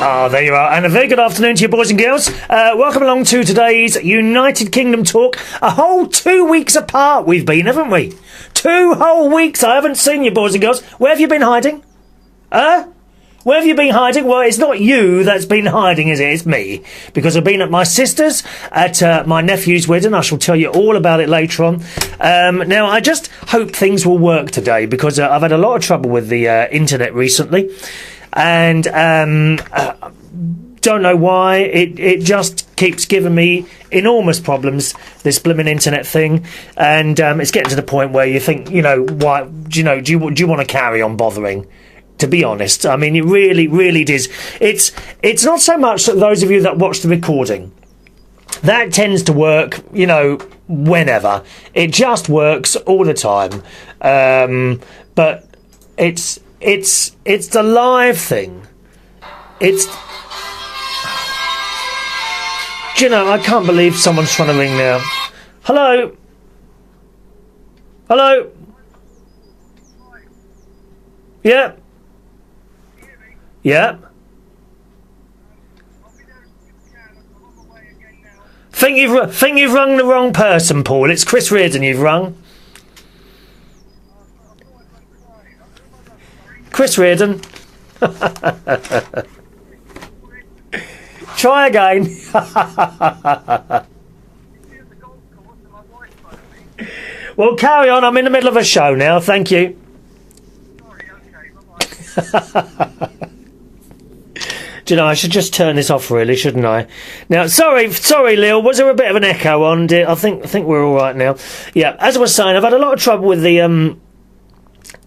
Ah, there you are. And a very good afternoon to you, boys and girls. Welcome along to today's United Kingdom talk. A whole 2 weeks apart we've been, haven't we? 2 whole weeks I haven't seen you, boys and girls. Where have you been hiding? Where have you been hiding? Well, it's not you that's been hiding, is it? It's me. Because I've been at my sister's, at my nephew's wedding. I shall tell you all about it later on. Now, I just hope things will work today, because I've had a lot of trouble with the internet recently. And don't know why. It just keeps giving me enormous problems, this blooming internet thing. And it's getting to the point where you think, why? Do you want to carry on bothering? To be honest, I mean, it really is. It's not so much that those of you that watch the recording. That tends to work, whenever. It just works all the time. But it's the live thing. I can't believe someone's trying to ring now. Hello? Hello? Yeah? Yeah. Think you've rung the wrong person, Paul. It's Chris Reardon you've rung. Chris Reardon. Try again. Well, carry on. I'm in the middle of a show now. Thank you. Do you know, I should just turn this off, really, shouldn't I? Now, sorry, Lil, was there a bit of an echo on? I think we're all right now. Yeah, as I was saying, I've had a lot of trouble with the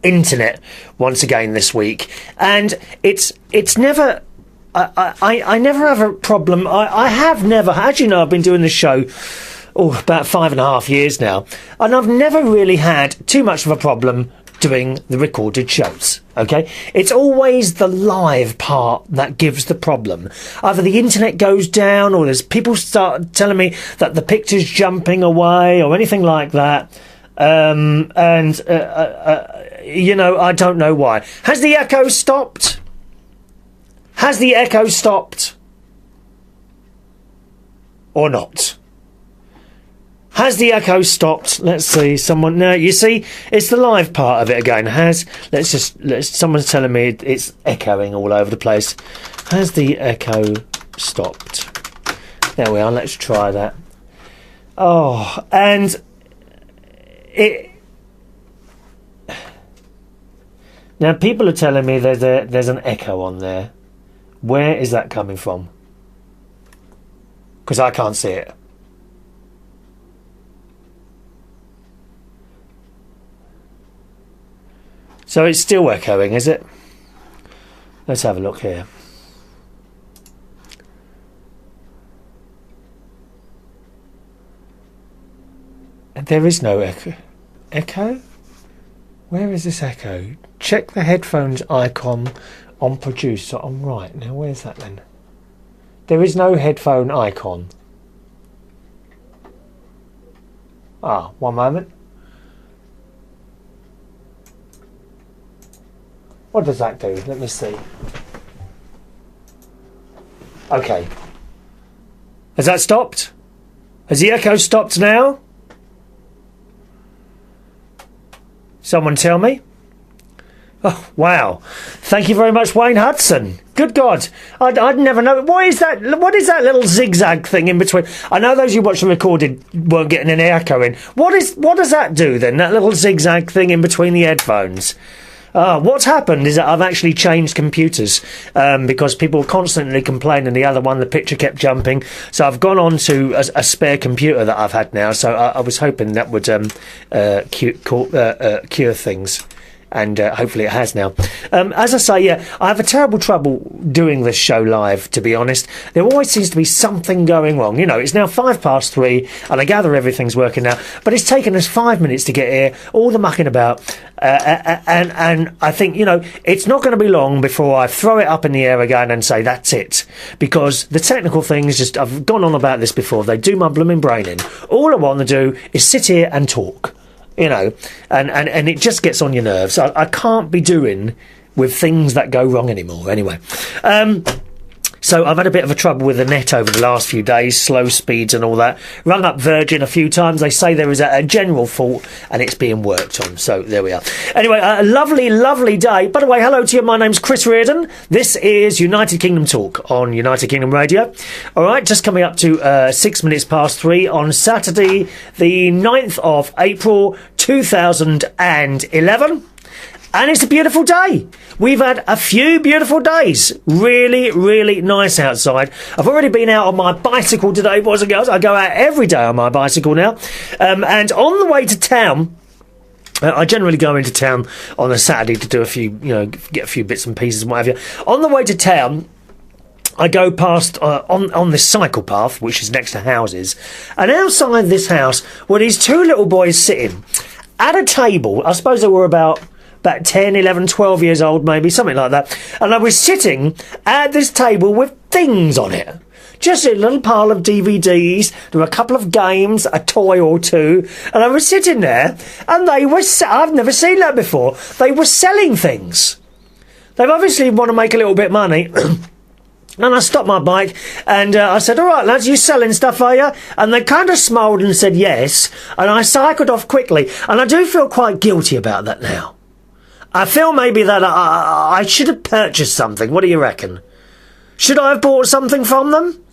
internet once again this week, and it's never. I never have a problem. I have never. As you know, I've been doing this show about 5.5 years now, and I've never really had too much of a problem doing the recorded shows. Okay, it's always the live part that gives the problem. Either the internet goes down, or there's people start telling me that the picture's jumping away, or anything like that. I don't know why. Has the echo stopped? Has the echo stopped? Or not? Has the echo stopped? Let's see. No, you see, it's the live part of it again. Someone's telling me it's echoing all over the place. Has the echo stopped? There we are. Let's try that. Oh, and now people are telling me there's an echo on there. Where is that coming from? Because I can't see it. So it's still echoing, is it? Let's have a look here. There is no echo. Echo? Where is this echo? Check the headphones icon on producer. On right. Now where's that then? There is no headphone icon. One moment. What does that do? Let me see. Okay. Has that stopped? Has the echo stopped now? Someone tell me. Oh, wow. Thank you very much, Wayne Hudson. Good God. I'd never know. What is that little zigzag thing in between? I know those who watch the recorded weren't getting any echo in. What does that do then, that little zigzag thing in between the headphones? What's happened is that I've actually changed computers because people were constantly complaining the other one, the picture kept jumping. So I've gone on to a spare computer that I've had now. So I was hoping that would cure things. And hopefully it has now. As I say, yeah, I have a terrible trouble doing this show live, to be honest. There always seems to be something going wrong. It's now 3:05, and I gather everything's working now. But it's taken us 5 minutes to get here, all the mucking about. And I think, it's not going to be long before I throw it up in the air again and say, that's it. Because the technical things, I've gone on about this before, they do my blooming brain in. All I want to do is sit here and talk. And it just gets on your nerves. I can't be doing with things that go wrong anymore. Anyway, So I've had a bit of a trouble with the net over the last few days, slow speeds and all that. Rung up Virgin a few times. They say there is a general fault and it's being worked on. So there we are. Anyway, a lovely, lovely day. By the way, hello to you. My name's Chris Reardon. This is United Kingdom Talk on United Kingdom Radio. All right, just coming up to 6 minutes past 3 on Saturday, the 9th of April, 2011. And it's a beautiful day. We've had a few beautiful days. Really, really nice outside. I've already been out on my bicycle today, boys and girls. I go out every day on my bicycle now. And on the way to town, I generally go into town on a Saturday to do a few, get a few bits and pieces and what have you. On the way to town, I go past on this cycle path, which is next to houses. And outside this house were these two little boys sitting at a table. I suppose they were about 10, 11, 12 years old, maybe, something like that. And I was sitting at this table with things on it. Just a little pile of DVDs. There were a couple of games, a toy or two. And I was sitting there, and they were... I've never seen that before. They were selling things. They obviously want to make a little bit of money. And I stopped my bike, and I said, all right, lads, you selling stuff, are you? And they kind of smiled and said yes. And I cycled off quickly. And I do feel quite guilty about that now. I feel maybe that I should have purchased something. What do you reckon? Should I have bought something from them?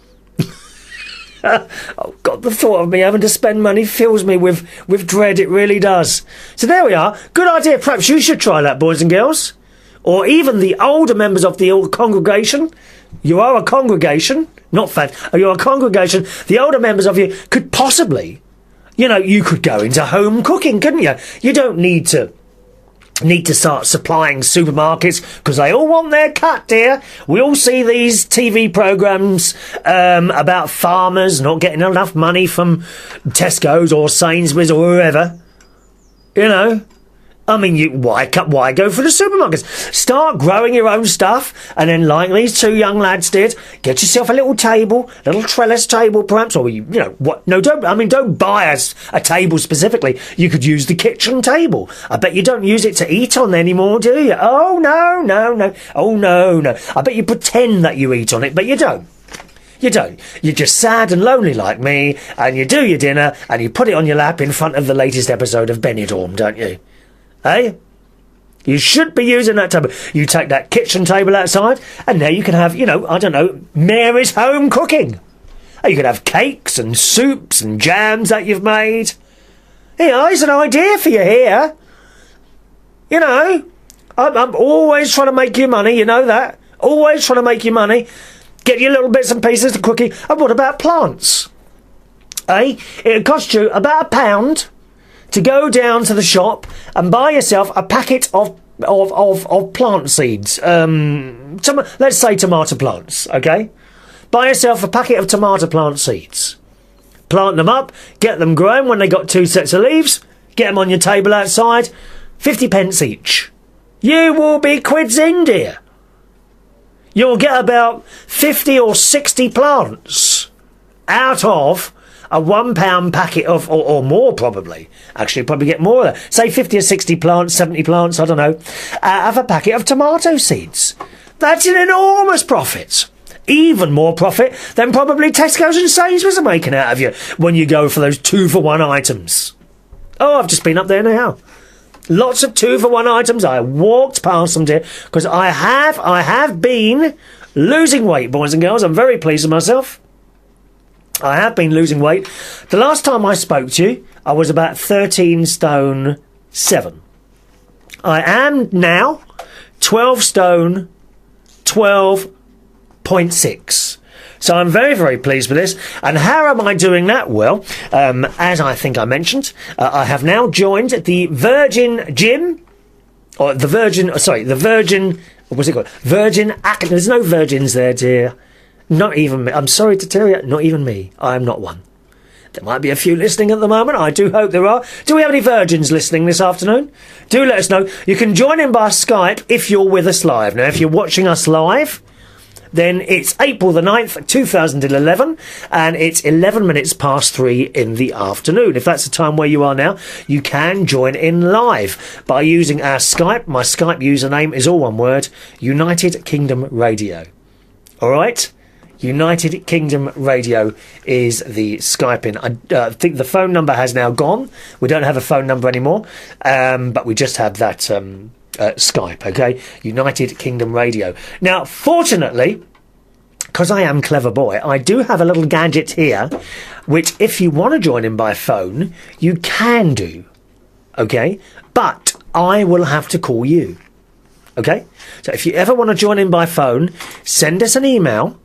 Oh, God, the thought of me having to spend money fills me with dread. It really does. So there we are. Good idea. Perhaps you should try that, boys and girls. Or even the older members of the old congregation. You are a congregation. Not fat. You're a congregation. The older members of you could possibly... you could go into home cooking, couldn't you? You don't need to start supplying supermarkets because they all want their cut, dear. We all see these TV programmes about farmers not getting enough money from Tesco's or Sainsbury's or wherever. I mean, why go for the supermarkets? Start growing your own stuff, and then, like these two young lads did, get yourself a little table, little trellis table, perhaps, or what? No, don't buy a table specifically. You could use the kitchen table. I bet you don't use it to eat on anymore, do you? Oh no! Oh no! I bet you pretend that you eat on it, but you don't. You don't. You're just sad and lonely like me, and you do your dinner, and you put it on your lap in front of the latest episode of Benidorm, don't you? Hey? You should be using that table. You take that kitchen table outside, and now you can have, Mary's home cooking. You can have cakes and soups and jams that you've made. Here's an idea for you here. I'm always trying to make you money, you know that. Always trying to make you money. Get your little bits and pieces of cooking. And what about plants? It'll cost you about £1 to go down to the shop and buy yourself a packet of plant seeds. Let's say tomato plants, okay? Buy yourself a packet of tomato plant seeds. Plant them up, get them growing when they got 2 sets of leaves, get them on your table outside, 50p each. You will be quids in, dear. You'll get about 50 or 60 plants out of a £1 packet of, or more probably. Actually, probably get more of that. Say 50 or 60 plants, 70 plants, I don't know, out of a packet of tomato seeds. That's an enormous profit. Even more profit than probably Tesco's and Sainsbury's are making out of you when you go for those 2-for-1 items. Oh, I've just been up there now. Lots of 2-for-1 items. I walked past them, dear, because I have been losing weight, boys and girls. I'm very pleased with myself. I have been losing weight. The last time I spoke to you, I was about 13 stone 7. I am now 12 stone 12.6. So I'm very, very pleased with this. And how am I doing that? Well, as I think I mentioned, I have now joined the Virgin Gym, or the Virgin, what's it called? Virgin, there's no virgins there, dear. Not even me. I'm sorry to tell you, not even me. I am not one. There might be a few listening at the moment. I do hope there are. Do we have any virgins listening this afternoon? Do let us know. You can join in by Skype if you're with us live. Now, if you're watching us live, then it's April the 9th, 2011, and it's 11 minutes past 3 in the afternoon. If that's the time where you are now, you can join in live by using our Skype. My Skype username is all one word, United Kingdom Radio. All right? United Kingdom Radio is the Skype in. I think the phone number has now gone. We don't have a phone number anymore, but we just have that Skype, okay? United Kingdom Radio. Now, fortunately, because I am clever boy, I do have a little gadget here, which if you want to join in by phone, you can do, okay? But I will have to call you, okay? So if you ever want to join in by phone, send us an email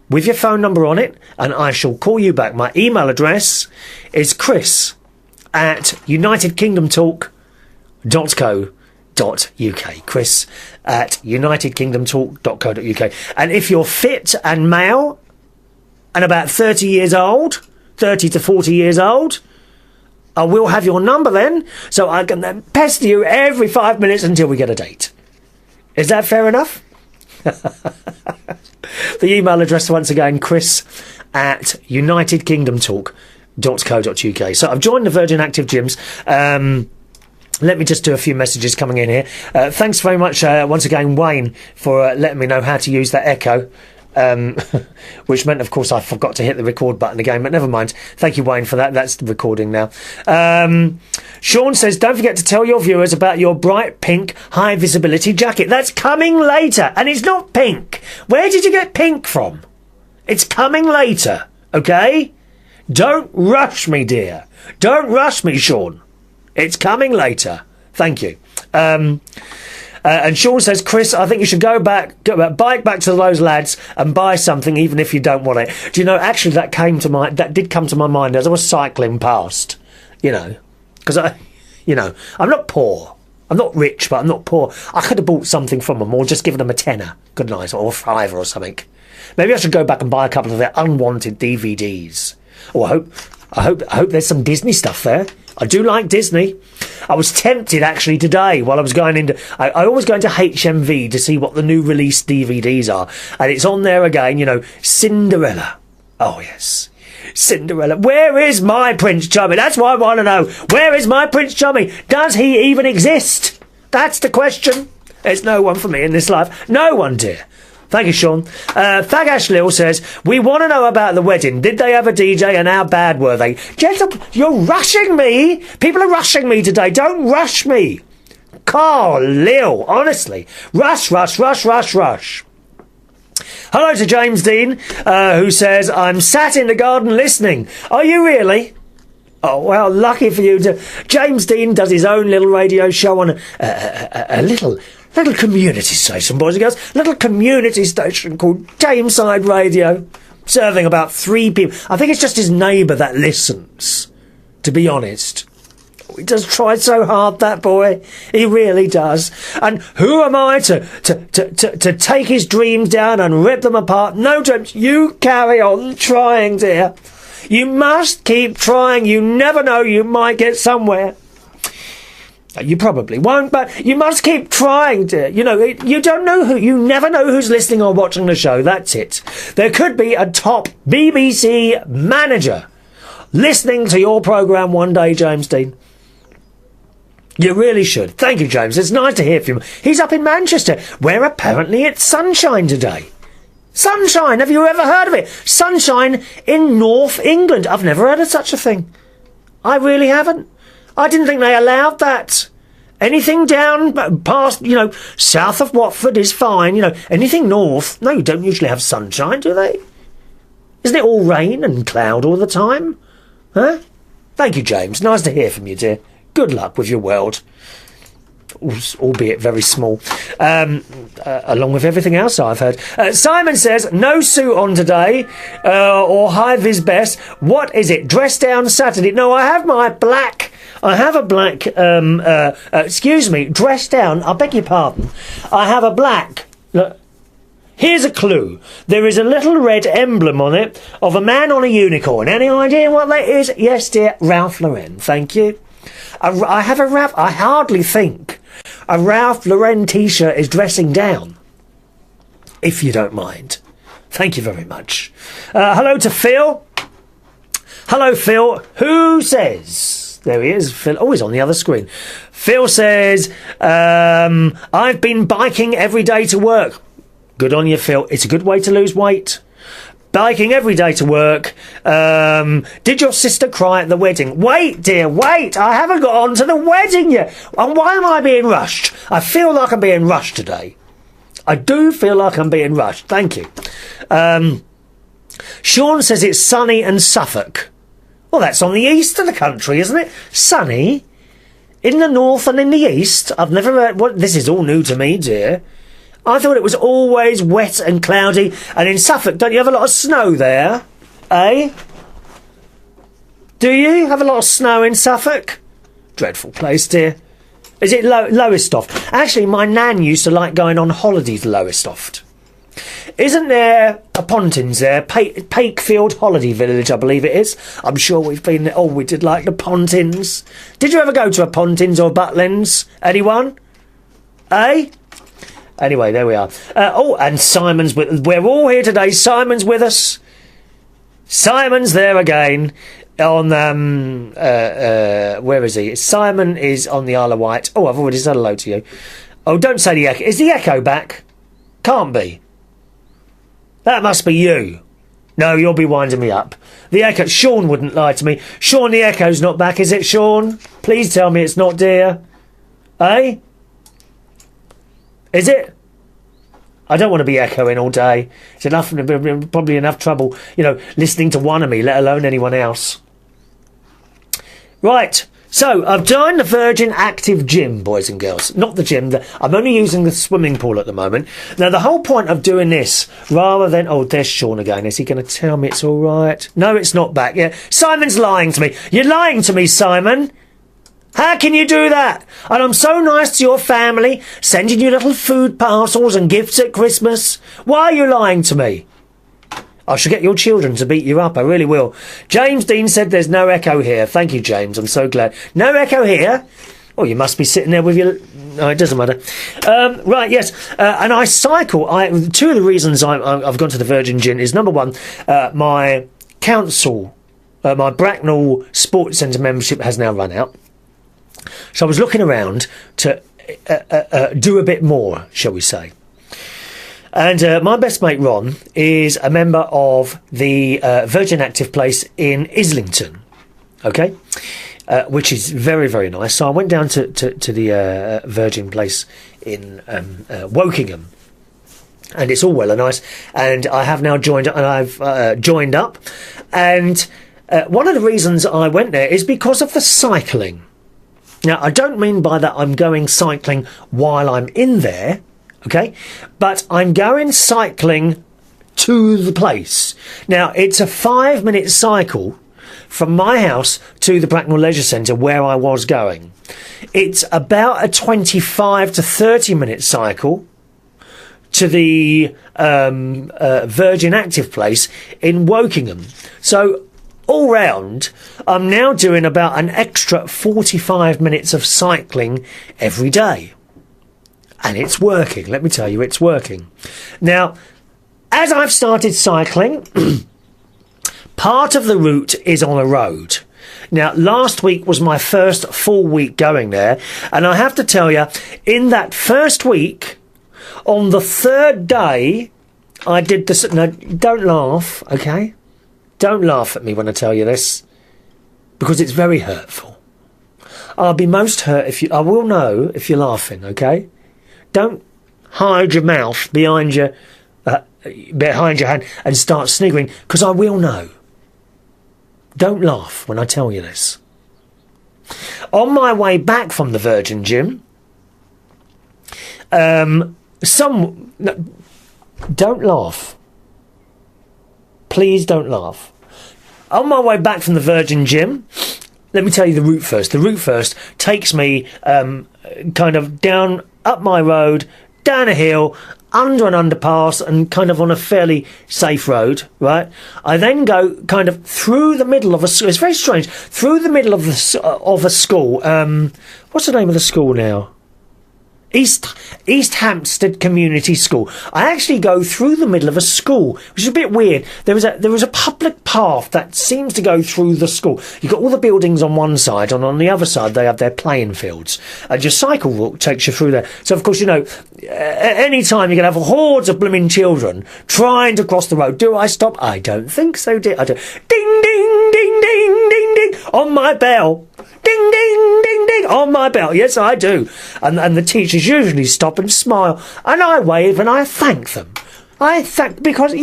with your phone number on it, and I shall call you back. My email address is chris@unitedkingdomtalk.co.uk. chris@unitedkingdomtalk.co.uk. And if you're fit and male and about 30 years old, 30 to 40 years old, I will have your number then, so I can then pester you every 5 minutes until we get a date. Is that fair enough? The email address once again, chris@unitedkingdomtalk.co.uk. So I've joined the Virgin Active Gyms. Let me just do a few messages coming in here. Thanks very much once again, Wayne, for letting me know how to use that echo. Which meant, of course, I forgot to hit the record button again, but never mind. Thank you, Wayne, for that. That's the recording now. Sean says, don't forget to tell your viewers about your bright pink high visibility jacket. That's coming later, and it's not pink. Where did you get pink from? It's coming later, okay? Don't rush me, dear. Don't rush me, Sean. It's coming later. Thank you. And Sean says, Chris, I think you should bike back to those lads and buy something, even if you don't want it. Do you know, actually, that did come to my mind as I was cycling past, you know, because I'm not poor. I'm not rich, but I'm not poor. I could have bought something from them or just given them a tenner, good night, or a fiver or something. Maybe I should go back and buy a couple of their unwanted DVDs. Oh, I hope there's some Disney stuff there. I do like Disney. I was tempted actually today while I was going into... I always go into HMV to see what the new release DVDs are. And it's on there again, you know, Cinderella. Oh, yes. Cinderella. Where is my Prince Charming? That's what I want to know. Where is my Prince Charming? Does he even exist? That's the question. There's no one for me in this life. No one, dear. Thank you, Sean. Thagash Lil says, we want to know about the wedding. Did they have a DJ and how bad were they? Gentlemen, you're rushing me. People are rushing me today. Don't rush me. Carl, Lil, honestly. Rush. Hello to James Dean, who says, I'm sat in the garden listening. Are you really? Oh, well, lucky for you. James Dean does his own little radio show on a little community station, boys and girls. Little community station called Tameside Radio, serving about 3 people. I think it's just his neighbour that listens, to be honest. He does try so hard, that boy. He really does. And who am I to take his dreams down and rip them apart? No, James, you carry on trying, dear. You must keep trying. You never know, you might get somewhere. You probably won't, but you must keep trying, dear. You know, you never know who's listening or watching the show. That's it. There could be a top BBC manager listening to your programme one day, James Dean. You really should. Thank you, James. It's nice to hear from him. He's up in Manchester, where apparently it's sunshine today. Sunshine! Have you ever heard of it? Sunshine in North England. I've never heard of such a thing. I really haven't. I didn't think they allowed that. Anything down past, south of Watford is fine. Anything north. No, you don't usually have sunshine, do they? Isn't it all rain and cloud all the time? Huh? Thank you, James. Nice to hear from you, dear. Good luck with your world. Albeit very small. Along with everything else I've heard. Simon says, no suit on today, or high-vis best. What is it? Dress down Saturday? No, I have a black, dress down, I beg your pardon. I have a black, look, here's a clue. There is a little red emblem on it of a man on a unicorn. Any idea what that is? Yes, dear, Ralph Lauren, thank you. I hardly think a Ralph Lauren t-shirt is dressing down, if you don't mind. Thank you very much. Hello to Phil. Hello, Phil. Who says... There he is, Phil. Oh, he's on the other screen. Phil says, I've been biking every day to work. Good on you, Phil. It's a good way to lose weight. Biking every day to work. Did your sister cry at the wedding? Wait, dear, wait. I haven't got on to the wedding yet. And why am I being rushed? I feel like I'm being rushed today. I do feel like I'm being rushed. Thank you. Sean says it's sunny in Suffolk. Well, that's on the east of the country, isn't it? Sunny? In the north and in the east? I've never heard... What? This is all new to me, dear. I thought it was always wet and cloudy. And in Suffolk, don't you have a lot of snow there? Eh? Do you have a lot of snow in Suffolk? Dreadful place, dear. Is it Lowestoft? Actually, my nan used to like going on holiday to Lowestoft. Isn't there a Pontins there? Pakefield Holiday Village, I believe it is. I'm sure we've been there. Oh, we did like the Pontins. Did you ever go to a Pontins or Butlins? Anyone? Eh? Anyway, there we are. Oh, and Simon's with... We're all here today. Simon's with us. Simon's there again. On, where is he? Simon is on the Isle of Wight. Oh, I've already said hello to you. Oh, don't say the echo. Is the echo back? Can't be. That must be you. No, you'll be winding me up. The echo... Sean wouldn't lie to me. Sean, the echo's not back, is it, Sean? Please tell me it's not, dear. Eh? Is it? I don't want to be echoing all day. It's enough, probably enough trouble, you know, listening to one of me, let alone anyone else. Right. So, I've joined the Virgin Active Gym, boys and girls. Not the gym. I'm only using the swimming pool at the moment. Now, the whole point of doing this, rather than... Oh, there's Sean again. Is he going to tell me it's all right? No, it's not back yet. Simon's lying to me. You're lying to me, Simon. How can you do that? And I'm so nice to your family, sending you little food parcels and gifts at Christmas. Why are you lying to me? I shall get your children to beat you up, I really will. James Dean said there's no echo here. Thank you, James, I'm so glad. No echo here? Oh, you must be sitting there with your... No, it doesn't matter. Right, yes, and I cycle. Two of the reasons I've gone to the Virgin Gym is, number one, my council, my Bracknell Sports Centre membership has now run out. So I was looking around to do a bit more, shall we say. And my best mate Ron is a member of the Virgin Active place in Islington, okay, which is very, very nice. So I went down to the Virgin place in Wokingham, and it's all well and nice. And I have now joined, and I've joined up. And one of the reasons I went there is because of the cycling. Now, I don't mean by that I'm going cycling while I'm in there, okay? But I'm going cycling to the place. Now, it's a 5-minute cycle from my house to the Bracknell Leisure Centre where I was going. It's about a 25 to 30-minute cycle to the Virgin Active place in Wokingham. So, all round, I'm now doing about an extra 45 minutes of cycling every day. And it's working, let me tell you, it's working. Now, as I've started cycling, part of the route is on a road. Now, last week was my first full week going there, and I have to tell you, in that first week, on the third day, I did this... Now, don't laugh, okay? Don't laugh at me when I tell you this, because it's very hurtful. I'll be most hurt if you... I will know if you're laughing, okay? Don't hide your mouth behind your hand and start sniggering, because I will know. Don't laugh when I tell you this. On my way back from the Virgin Gym, don't laugh. Please don't laugh. On my way back from the Virgin Gym, let me tell you the route first. The route first takes me kind of down, up my road, down a hill, under an underpass, and kind of on a fairly safe road, right? I then go kind of through the middle of a... It's very strange. Through the middle of a school. What's the name of the school now? East Hampstead Community School. I actually go through the middle of a school, which is a bit weird. There was a public path that seems to go through the school. You've got all the buildings on one side, and on the other side they have their playing fields. And your cycle route takes you through there. So, of course, any time you can have hordes of blooming children trying to cross the road. Do I stop? I don't think so, dear. I don't. Ding, ding, ding, ding, ding, ding, on my bell. Ding, ding, ding, ding, on my bell. Yes, I do. And the teachers usually stop and smile, and I wave and I thank them. Because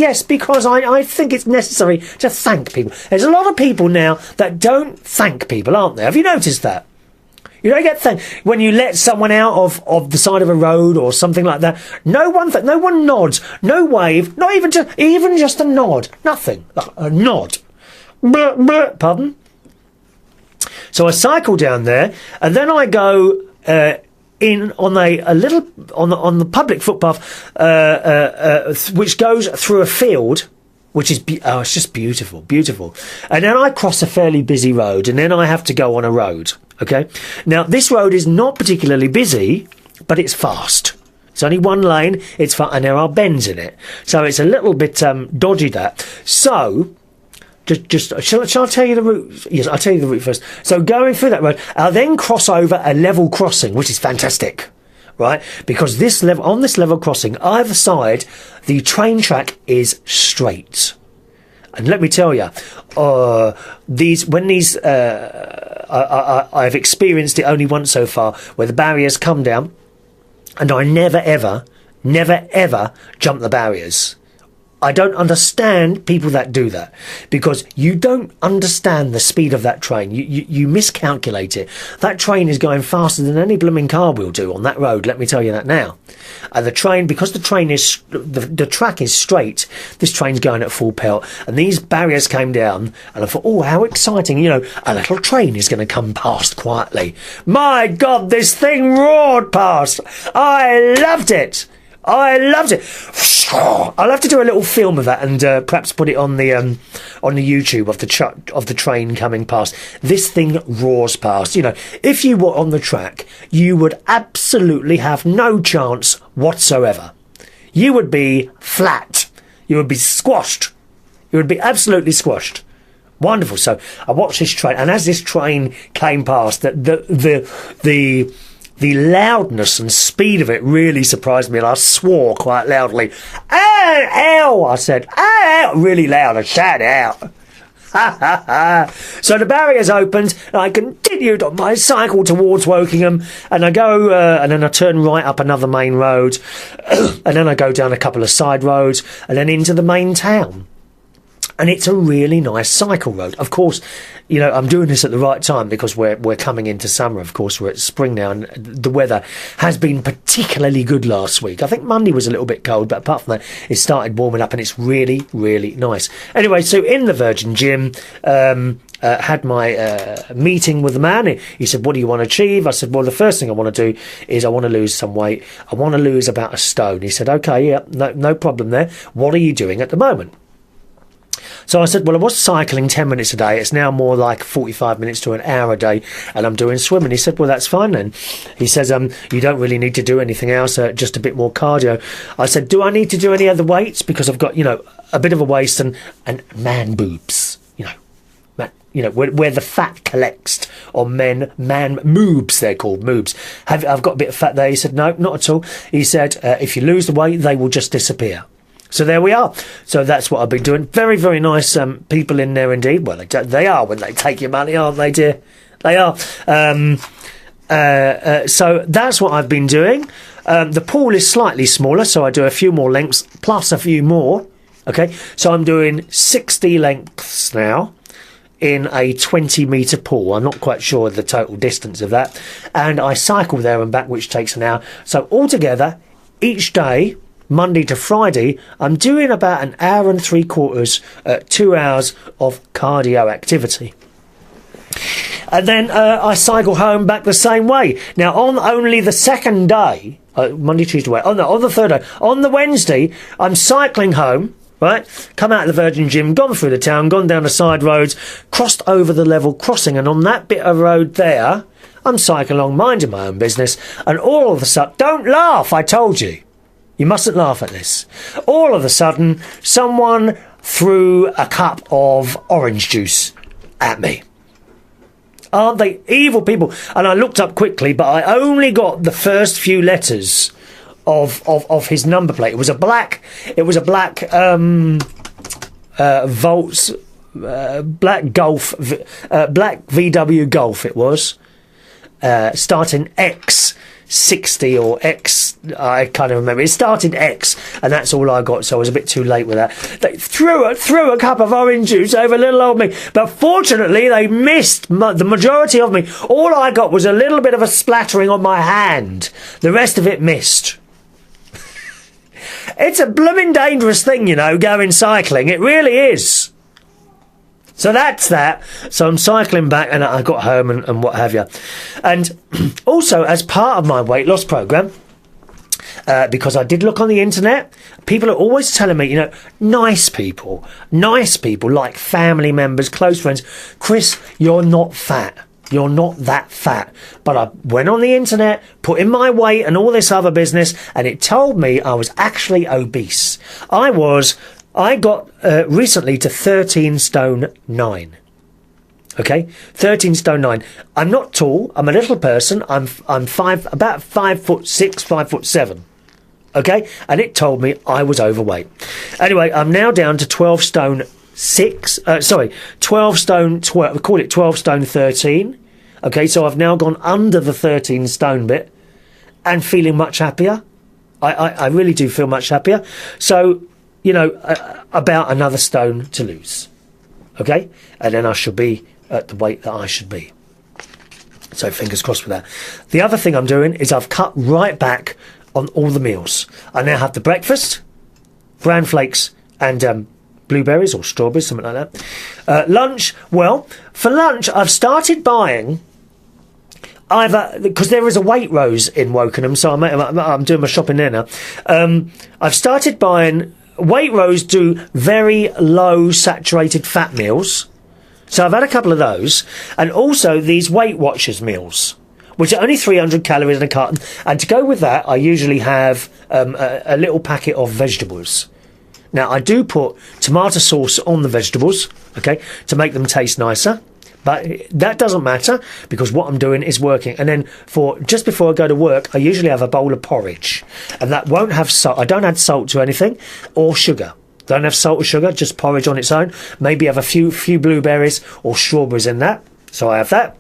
I think it's necessary to thank people. There's a lot of people now that don't thank people, aren't there? Have you noticed that? You don't get thanked when you let someone out of the side of a road or something like that. No one nods, no wave, not even just a nod. Nothing. A nod. Pardon? So I cycle down there, and then I go in on on the public footpath, which goes through a field, which is it's just beautiful. And then I cross a fairly busy road, and then I have to go on a road. Okay, now this road is not particularly busy, but it's fast. It's only one lane. It's fast, and there are bends in it, so it's a little bit dodgy. So. Shall I tell you the route? Yes, I'll tell you the route first. So going through that road, I'll then cross over a level crossing, which is fantastic, right? Because on this level crossing, either side, the train track is straight. And let me tell you, I've experienced it only once so far, where the barriers come down, and I never ever jump the barriers. I don't understand people that do that, because you don't understand the speed of that train. You miscalculate it. That train is going faster than any blooming car will do on that road, let me tell you that now. And because the track is straight, this train's going at full pelt, and these barriers came down, and I thought, oh, how exciting, a little train is going to come past quietly. My God, this thing roared past. I loved it. I'll have to do a little film of that and perhaps put it on the YouTube of the train coming past. This thing roars past. If you were on the track, you would absolutely have no chance whatsoever. You would be flat. You would be squashed. You would be absolutely squashed. Wonderful. So I watched this train, and as this train came past, the loudness and speed of it really surprised me, and I swore quite loudly. Ow! Ow! I said, ow! Really loud. I shouted out. So the barriers opened, and I continued on my cycle towards Wokingham, and I go, and then I turn right up another main road, and then I go down a couple of side roads, and then into the main town. And it's a really nice cycle road. Of course, I'm doing this at the right time, because we're coming into summer. Of course, we're at spring now, and the weather has been particularly good last week. I think Monday was a little bit cold, but apart from that, it started warming up, and it's really, really nice. Anyway, so in the Virgin Gym, had my meeting with the man. He said, what do you want to achieve? I said, well, the first thing I want to do is I want to lose some weight. I want to lose about a stone. He said, okay, yeah, no problem there. What are you doing at the moment? So I said, well, I was cycling 10 minutes a day. It's now more like 45 minutes to an hour a day, and I'm doing swimming. He said, well, that's fine then. He says, you don't really need to do anything else, just a bit more cardio. I said, do I need to do any other weights? Because I've got, a bit of a waist and man boobs, where the fat collects on man moobs, they're called, moobs. I've got a bit of fat there. He said, no, not at all. He said, if you lose the weight, they will just disappear. So there we are. So that's what I've been doing. Very, very nice people in there indeed. Well, they are when they take your money, aren't they, dear? They are. So that's what I've been doing. The pool is slightly smaller, so I do a few more lengths plus a few more. Okay, so I'm doing 60 lengths now in a 20-metre pool. I'm not quite sure the total distance of that. And I cycle there and back, which takes an hour. So altogether, each day, Monday to Friday, I'm doing about an hour and 3/4, 2 hours of cardio activity. And then I cycle home back the same way. Now, on only the second day, Monday, Tuesday, on the third day, on the Wednesday, I'm cycling home, right? Come out of the Virgin Gym, gone through the town, gone down the side roads, crossed over the level crossing, and on that bit of road there, I'm cycling along, minding my own business, and all of a sudden, don't laugh, I told you. You mustn't laugh at this. All of a sudden, someone threw a cup of orange juice at me. Aren't they evil people? And I looked up quickly, but I only got the first few letters of his number plate. It was a black Volts, black Golf, black VW Golf it was, starting X60 or X, I can't even remember. It started X, and that's all I got, so I was a bit too late with that. They threw a cup of orange juice over little old me, but fortunately they missed the majority of me. All I got was a little bit of a splattering on my hand. The rest of it missed. It's a blooming dangerous thing, you know, going cycling. It really is. So that's that. So I'm cycling back, and I got home and what have you. And also, as part of my weight loss program, because I did look on the internet, people are always telling me, you know, nice people like family members, close friends, Chris, you're not fat. You're not that fat. But I went on the internet, put in my weight and all this other business, and it told me I was actually obese. I got recently to 13 stone 9. Okay, 13 stone 9. I'm not tall. I'm a little person. I'm about 5'6", 5'7". Okay, and it told me I was overweight. Anyway, I'm now down to 12 stone 6. 12 stone 12. We call it 12 stone 13. Okay, so I've now gone under the 13 stone bit, and feeling much happier. I really do feel much happier. So, you know, about another stone to lose. Okay? And then I shall be at the weight that I should be. So fingers crossed for that. The other thing I'm doing is I've cut right back on all the meals. I now have the breakfast, bran flakes and blueberries or strawberries, something like that. Lunch, well, for lunch I've started buying... because there is a Waitrose in Wokenham, so I'm doing my shopping there now. I've started buying... Waitrose do very low saturated fat meals. So I've had a couple of those. And also these Weight Watchers meals, which are only 300 calories in a carton. And to go with that, I usually have a little packet of vegetables. Now, I do put tomato sauce on the vegetables, okay, to make them taste nicer. But that doesn't matter, because what I'm doing is working. And then just before I go to work, I usually have a bowl of porridge. And that won't have salt. I don't add salt to anything, or sugar. Don't have salt or sugar, just porridge on its own. Maybe have a few blueberries or strawberries in that. So I have that.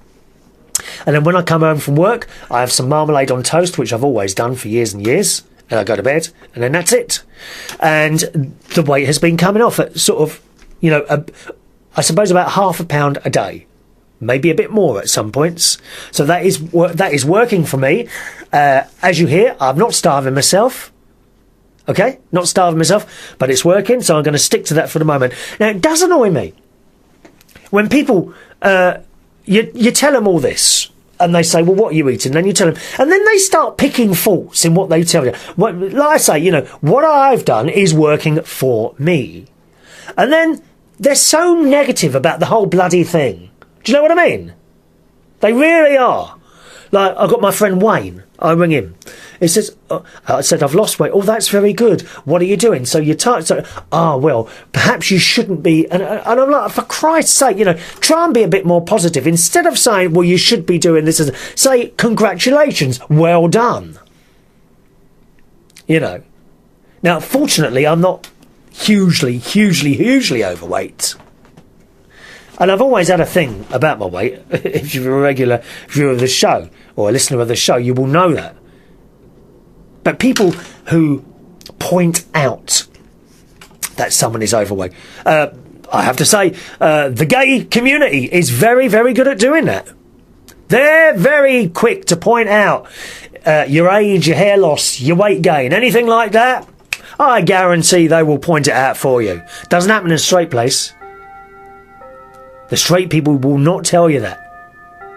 And then when I come home from work, I have some marmalade on toast, which I've always done for years and years. And I go to bed, and then that's it. And the weight has been coming off at sort of, you know, I suppose about £0.5 pound a day. Maybe a bit more at some points. So that is working for me. As you hear, I'm not starving myself. Okay? Not starving myself, but it's working, so I'm going to stick to that for the moment. Now, it does annoy me when people, you tell them all this, and they say, well, what are you eating? And then you tell them, and then they start picking faults in what they tell you. Well, like I say, you know, what I've done is working for me. And then they're so negative about the whole bloody thing. Do you know what I mean? They really are. Like, I've got my friend Wayne. I ring him. He says, I said, I've lost weight. Oh, that's very good. What are you doing? So you're tired. So, well, perhaps you shouldn't be. And I'm like, for Christ's sake, you know, try and be a bit more positive. Instead of saying, well, you should be doing this, say, congratulations, well done. You know. Now, fortunately, I'm not hugely overweight. And I've always had a thing about my weight. If you're a regular viewer of the show or a listener of the show, you will know that. But people who point out that someone is overweight, I have to say, the gay community is very, very good at doing that. They're very quick to point out your age, your hair loss, your weight gain, anything like that. I guarantee they will point it out for you. Doesn't happen in a straight place. The straight people will not tell you that.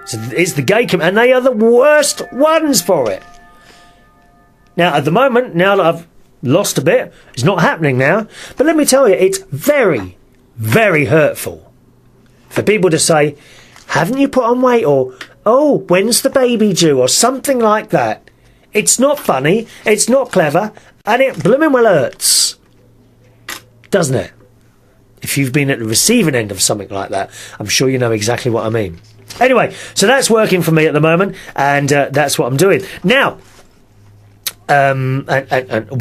So it's the gay community, and they are the worst ones for it. Now, at the moment, now that I've lost a bit, it's not happening now. But let me tell you, it's very, very hurtful for people to say, haven't you put on weight? Or, oh, when's the baby due, or something like that. It's not funny, it's not clever, and it blooming well hurts. Doesn't it? If you've been at the receiving end of something like that, I'm sure you know exactly what I mean. Anyway, so that's working for me at the moment, and that's what I'm doing. Now, and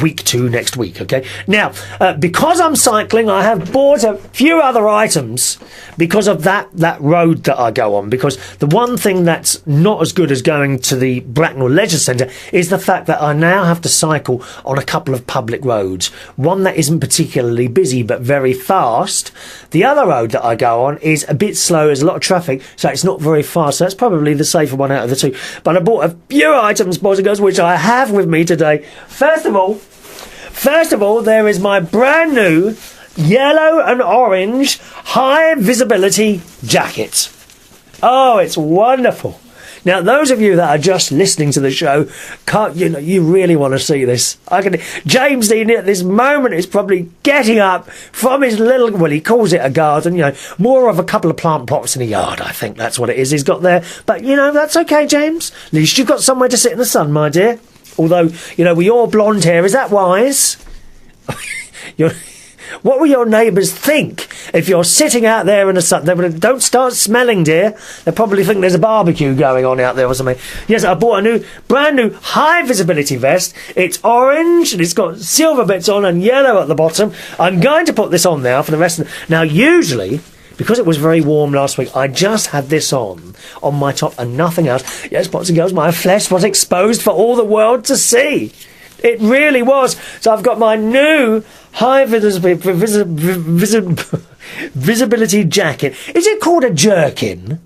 week 2 next week, okay? Now, because I'm cycling, I have bought a few other items because of that road that I go on. Because the one thing that's not as good as going to the Bracknell Leisure Centre is the fact that I now have to cycle on a couple of public roads. One that isn't particularly busy but very fast. The other road that I go on is a bit slow, there's a lot of traffic, so it's not very fast. So that's probably the safer one out of the two. But I bought a few items, boys and girls, which I have with me today. First of all, there is my brand new yellow and orange high visibility jacket. Oh, it's wonderful. Now, those of you that are just listening to the show, you really want to see this. James Dean at this moment is probably getting up from his little, well, he calls it a garden, more of a couple of plant pots in a yard, I think that's what it is he's got there. But, that's okay, James. At least you've got somewhere to sit in the sun, my dear. Although, with your blonde hair, is that wise? What will your neighbours think if you're sitting out there in the sun? Don't start smelling, dear. They'll probably think there's a barbecue going on out there or something. Yes, I bought a brand new high visibility vest. It's orange and it's got silver bits on and yellow at the bottom. I'm going to put this on now for the rest of the... Now, usually, because it was very warm last week, I just had this on my top and nothing else. Yes, boys and girls, my flesh was exposed for all the world to see. It really was. So I've got my new high visibility jacket. Is it called a jerkin?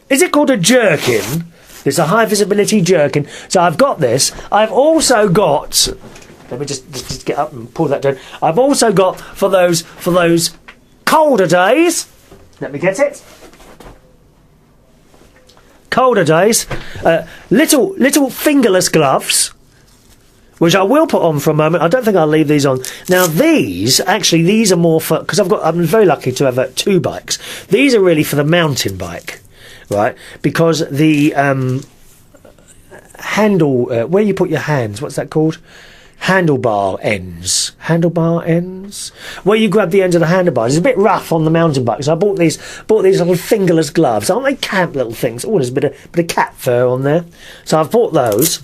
Is it called a jerkin? It's a high visibility jerkin. So I've got this. I've also got... Let me just get up and pull that down. I've also got, for those colder days... Let me get it. Colder days. Little fingerless gloves, which I will put on for a moment. I don't think I'll leave these on. Now these are more for, because I'm very lucky to have 2 bikes. These are really for the mountain bike, right? Because the handle, where you put your hands, what's that called? Handlebar ends, where you grab the end of the handlebars. It's a bit rough on the mountain bike, so I bought these little fingerless gloves. Aren't they camp little things? Oh, there's a bit of cat fur on there, so I've bought those.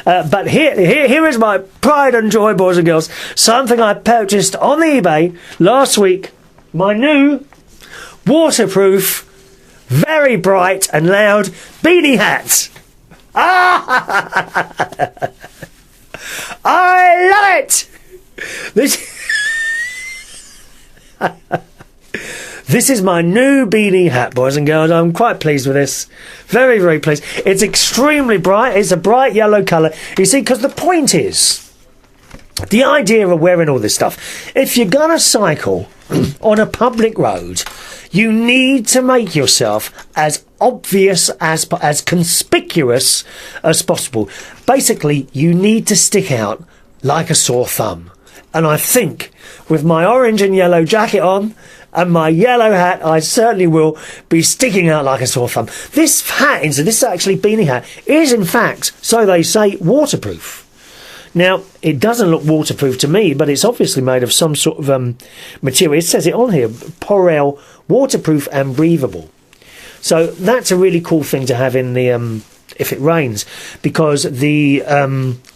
But here is my pride and joy, boys and girls. Something I purchased on the eBay last week. My new waterproof, very bright and loud beanie hat. I love it. This is my new beanie hat, boys and girls. I'm quite pleased with this. Very, very pleased. It's extremely bright. It's a bright yellow colour. You see, because the point is, the idea of wearing all this stuff, if you're going to cycle on a public road, you need to make yourself as obvious, as conspicuous as possible. Basically, you need to stick out like a sore thumb. And I think with my orange and yellow jacket on and my yellow hat, I certainly will be sticking out like a sore thumb. This hat, this actually beanie hat, is in fact, so they say, waterproof. Now, it doesn't look waterproof to me, but it's obviously made of some sort of material. It says it on here, Porel, waterproof and breathable. So that's a really cool thing to have in the if it rains, because the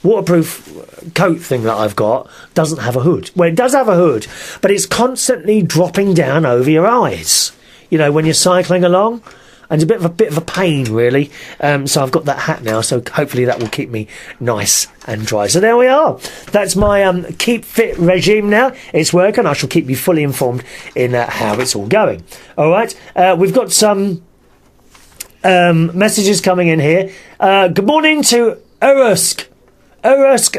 waterproof coat thing that I've got doesn't have a hood. Well, it does have a hood, but it's constantly dropping down over your eyes, when you're cycling along, and it's a bit of a pain, really. So I've got that hat now, so hopefully that will keep me nice and dry. So there we are. That's my keep fit regime now. It's working. I shall keep you fully informed in how it's all going. All right. We've got some messages coming in here. Good morning to Urusk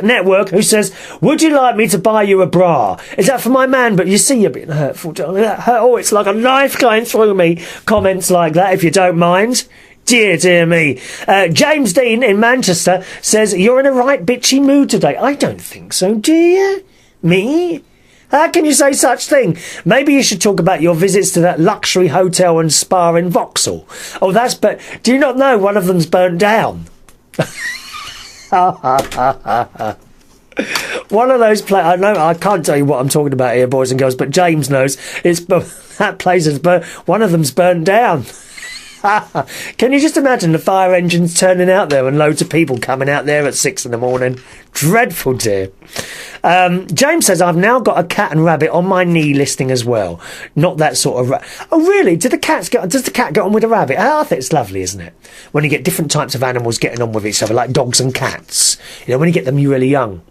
Network, who says, would you like me to buy you a bra? Is that for my man? But you see, you're being hurtful, darling. Oh, it's like a knife going through me. Comments like that, if you don't mind. Dear me. James Dean in Manchester says, you're in a right bitchy mood today. I don't think so, dear. Me? How can you say such thing? Maybe you should talk about your visits to that luxury hotel and spa in Vauxhall. Oh, but do you not know one of them's burnt down? One of those I know I can't tell you what I'm talking about here, boys and girls, but James knows. That place is burnt. One of them's burnt down. Can you just imagine the fire engines turning out there and loads of people coming out there at 6 in the morning? Dreadful, dear. James says, I've now got a cat and rabbit on my knee listing as well. Not that sort of... Oh, really? Does the cat get on with a rabbit? I think it's lovely, isn't it? When you get different types of animals getting on with each other, like dogs and cats. You know, when you get them really young.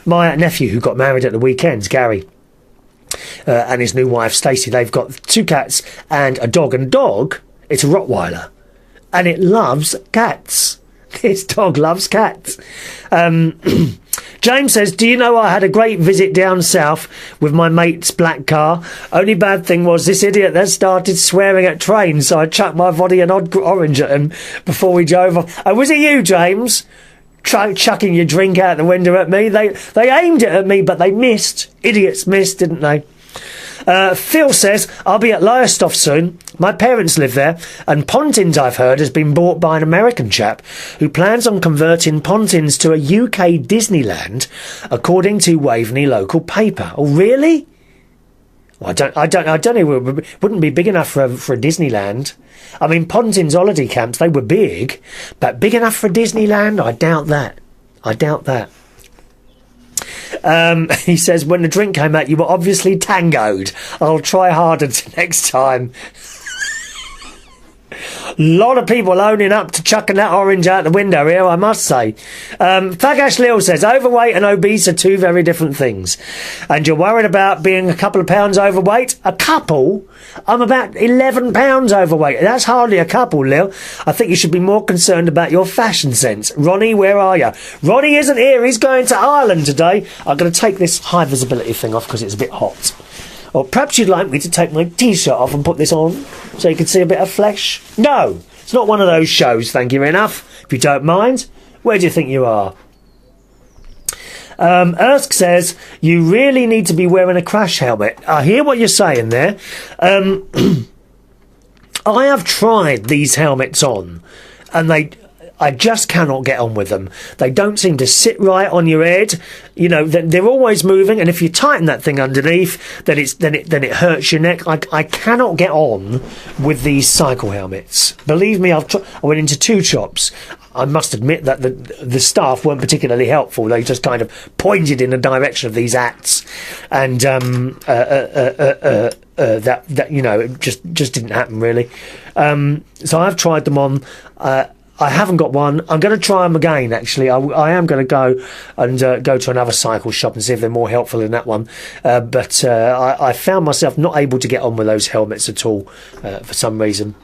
My nephew, who got married at the weekends, Gary, and his new wife, Stacey, they've got 2 cats and a dog. And dog... It's a Rottweiler, and it loves cats. This dog loves cats. James says, do you know I had a great visit down south with my mate's black car? Only bad thing was this idiot then started swearing at trains, so I chucked my vodka and orange at him before we drove off. Oh, was it you, James? Chucking your drink out the window at me? They aimed it at me, but they missed. Idiots missed, didn't they? Phil says, I'll be at Lowestoft soon. My parents live there, and Pontins, I've heard, has been bought by an American chap who plans on converting Pontins to a UK Disneyland, according to Waveney local paper. Oh, really? Well, I don't know. It wouldn't be big enough for a Disneyland. I mean, Pontins holiday camps, they were big, but big enough for Disneyland? I doubt that. He says, when the drink came out, you were obviously tangoed. I'll try harder next time. A lot of people owning up to chucking that orange out the window here, I must say. Fagash Lil says, overweight and obese are 2 very different things. And you're worried about being a couple of pounds overweight? A couple? I'm about 11 pounds overweight. That's hardly a couple, Lil. I think you should be more concerned about your fashion sense. Ronnie, where are you? Ronnie isn't here. He's going to Ireland today. I'm going to take this high visibility thing off because it's a bit hot. Or perhaps you'd like me to take my t-shirt off and put this on so you can see a bit of flesh? No, it's not one of those shows, thank you enough. If you don't mind, where do you think you are? Ersk says, you really need to be wearing a crash helmet. I hear what you're saying there. I have tried these helmets on, and I just cannot get on with them. They don't seem to sit right on your head. You know, they're always moving, and if you tighten that thing underneath, then it hurts your neck. I cannot get on with these cycle helmets. Believe me, I went into 2 shops. I must admit that the staff weren't particularly helpful. They just kind of pointed in the direction of these hats, and that you know, it just didn't happen really. So I've tried them on. I haven't got one. I'm going to try them again, actually. I am going to go and go to another cycle shop and see if they're more helpful than that one. But I found myself not able to get on with those helmets at all for some reason.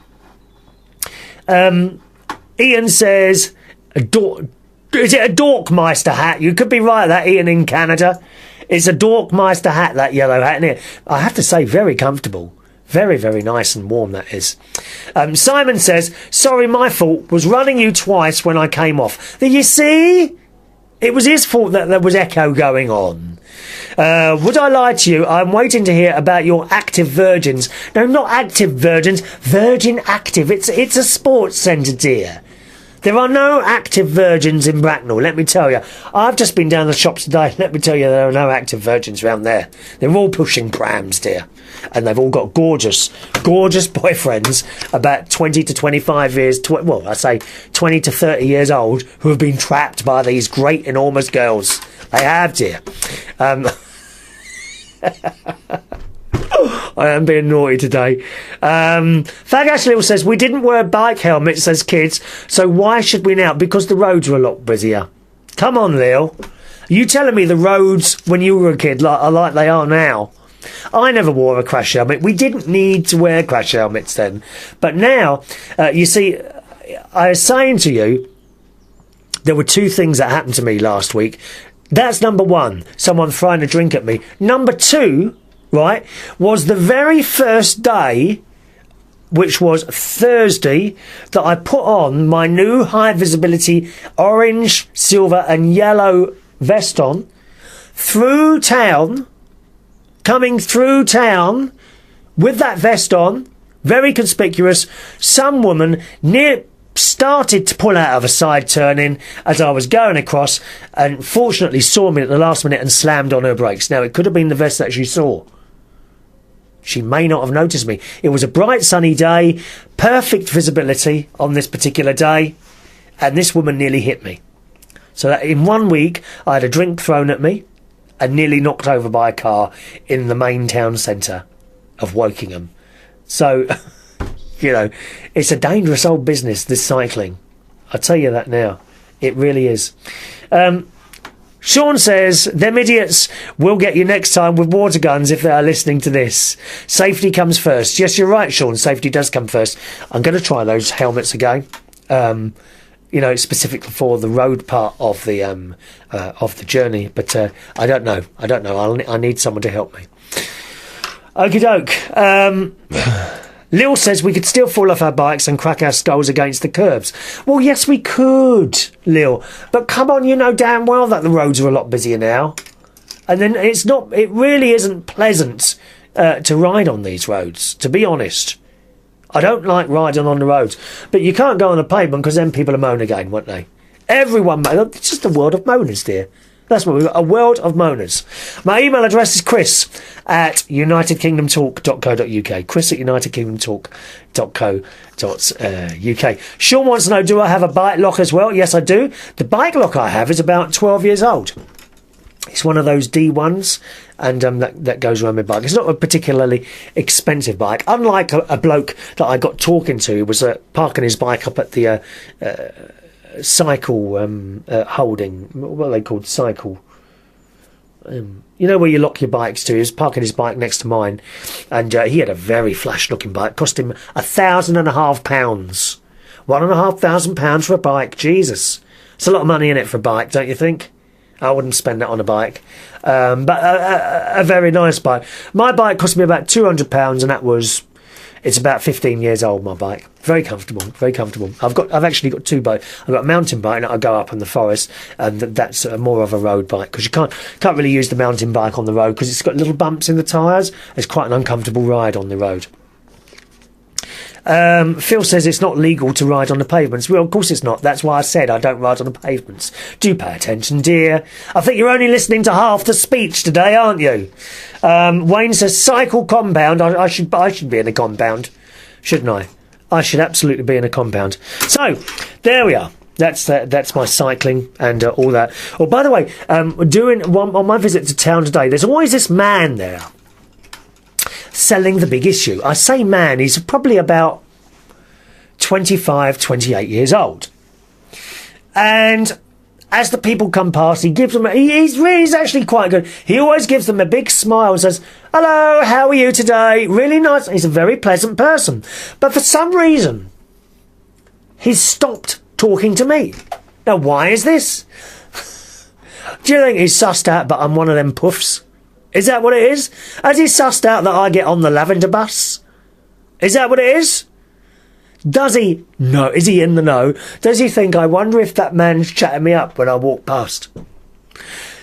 Ian says, is it a Dorkmeister hat? You could be right, that Ian in Canada. It's a Dorkmeister hat, that yellow hat, isn't it? I have to say, very comfortable. Very, very nice and warm, that is. Simon says, sorry, my fault. Was running you twice when I came off. There, you see? It was his fault that there was echo going on. Would I lie to you? I'm waiting to hear about your active virgins. No, not active virgins. Virgin Active. It's a sports centre, dear. There are no active virgins in Bracknell, let me tell you. I've just been down the shops today. Let me tell you, there are no active virgins around there. They're all pushing prams, dear. And they've all got gorgeous, gorgeous boyfriends about 20 to 25 years, well, I say 20 to 30 years old, who have been trapped by these great, enormous girls. They have, dear. I am being naughty today. Fag Ashley says, we didn't wear bike helmets as kids, so why should we now? Because the roads are a lot busier. Come on, Lil. Are you telling me the roads when you were a kid are like they are now? I never wore a crash helmet. We didn't need to wear crash helmets then. But now, you see, I was saying to you, there were 2 things that happened to me last week. That's number 1, someone throwing a drink at me. Number 2... right, was the very first day, which was Thursday, that I put on my new high visibility orange, silver and yellow vest on, through town, coming through town with that vest on, very conspicuous. Some woman started to pull out of a side turning as I was going across, and fortunately saw me at the last minute and slammed on her brakes. Now, it could have been the vest that she saw. She may not have noticed me. It was a bright sunny day, perfect visibility on this particular day, and this woman nearly hit me. So that in 1 week, I had a drink thrown at me and nearly knocked over by a car in the main town centre of Wokingham. So, you know, it's a dangerous old business, this cycling. I tell you that now. It really is. Sean says, them idiots will get you next time with water guns if they are listening to this. Safety comes first. Yes, you're right, Sean. Safety does come first. I'm going to try those helmets again. You know, specifically for the road part of the journey. But I don't know. I need someone to help me. Okie doke. Lil says we could still fall off our bikes and crack our skulls against the curbs. Well, yes, we could, Lil. But come on, you know damn well that the roads are a lot busier now. And then it really isn't pleasant to ride on these roads, to be honest. I don't like riding on the roads. But you can't go on the pavement because then people are moan again, won't they? Everyone moan. It's just a world of moaners, dear. That's what we've got, a world of moaners. My email address is chris@unitedkingdomtalk.co.uk. chris@unitedkingdomtalk.co.uk. Sean wants to know, do I have a bike lock as well? Yes, I do. The bike lock I have is about 12 years old. It's one of those D1s, and that goes around my bike. It's not a particularly expensive bike. Unlike a bloke that I got talking to, who was parking his bike up at the cycle holding, what are they called? Cycle. You know where you lock your bikes to. He was parking his bike next to mine, and he had a very flash-looking bike. Cost him £1,500. £1,500 for a bike. Jesus, it's a lot of money in it for a bike, don't you think? I wouldn't spend that on a bike, but a very nice bike. My bike cost me about £200, and it's about 15 years old, my bike. Very comfortable, very comfortable. I've actually got two bikes. I've got a mountain bike that I go up in the forest, and that's more of a road bike, because you can't really use the mountain bike on the road because it's got little bumps in the tyres. It's quite an uncomfortable ride on the road. Phil says it's not legal to ride on the pavements. Well, of course it's not. That's why I said I don't ride on the pavements. Do pay attention, dear. I think you're only listening to half the speech today, aren't you? Wayne says cycle compound. I should be in a compound, shouldn't I? I should absolutely be in a compound. So there we are. That's my cycling and all that. Oh, by the way, on my visit to town today, there's always this man there selling the big issue. I say man, he's probably about 25, 28 years old. And as the people come past, he gives them... He's actually quite good. He always gives them a big smile and says, hello, how are you today? Really nice. He's a very pleasant person. But for some reason, he's stopped talking to me. Now, why is this? Do you think he's sussed out, but I'm one of them puffs? Is that what it is? Has he sussed out that I get on the lavender bus? Is that what it is? Does he know? Is he in the know? Does he think, I wonder if that man's chatting me up when I walk past?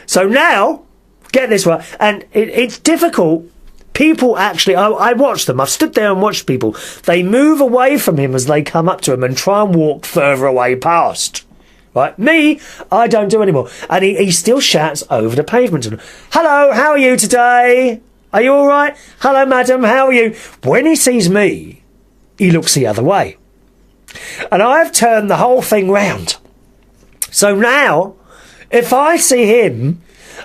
So now, get this right, and it's difficult. People actually, I watch them. I've stood there and watched people. They move away from him as they come up to him and try and walk further away past. Right? Me, I don't do anymore. And he still shouts over the pavement. Hello, how are you today? Are you all right? Hello, madam, how are you? When he sees me, he looks the other way. And I've turned the whole thing round. So now, if I see him,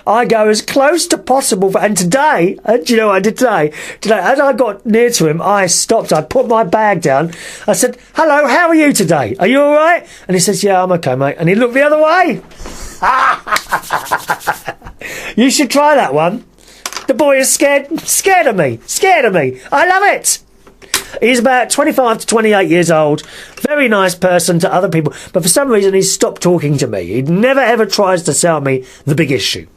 I go as close to possible. And today, do you know what I did today? Today, as I got near to him, I stopped. I put my bag down. I said, hello, how are you today? Are you all right? And he says, yeah, I'm okay, mate. And he looked the other way. You should try that one. The boy is scared of me. Scared of me. I love it. He's about 25 to 28 years old. Very nice person to other people. But for some reason, he's stopped talking to me. He never ever tries to sell me the big issue.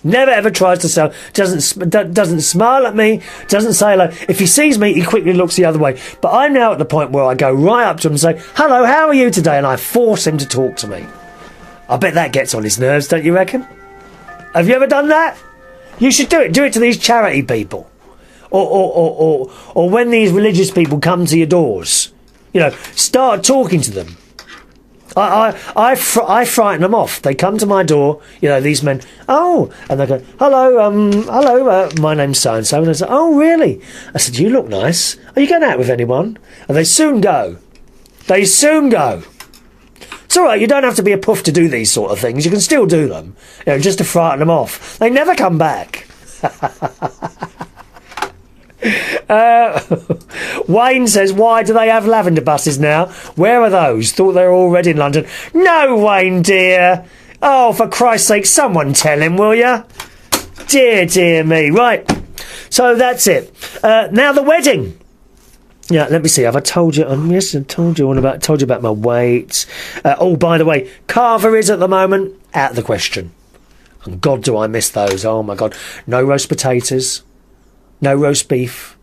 Never ever tries to sell. Doesn't smile at me. Doesn't say hello. If he sees me, he quickly looks the other way. But I'm now at the point where I go right up to him and say, hello, how are you today? And I force him to talk to me. I bet that gets on his nerves, don't you reckon? Have you ever done that? You should do it. Do it to these charity people, or when these religious people come to your doors. You know, start talking to them. I frighten them off. They come to my door, you know, these men. Oh, and they go, hello, my name's so and so. And I say, oh, really? I said, you look nice. Are you going out with anyone? And they soon go. They soon go. It's all right. You don't have to be a puff to do these sort of things. You can still do them, you know, just to frighten them off. They never come back. Wayne says, why do they have lavender buses now? Where are those? Thought they were already in London. No, Wayne, dear. Oh, for Christ's sake, someone tell him, will you? Dear me. Right. So that's it. Now the wedding. Yeah, let me see. Have I told you? Yes, I told you about my weight. Oh, by the way, Carver is at the moment out of the question. And God, do I miss those? Oh my God. No roast potatoes. No roast beef.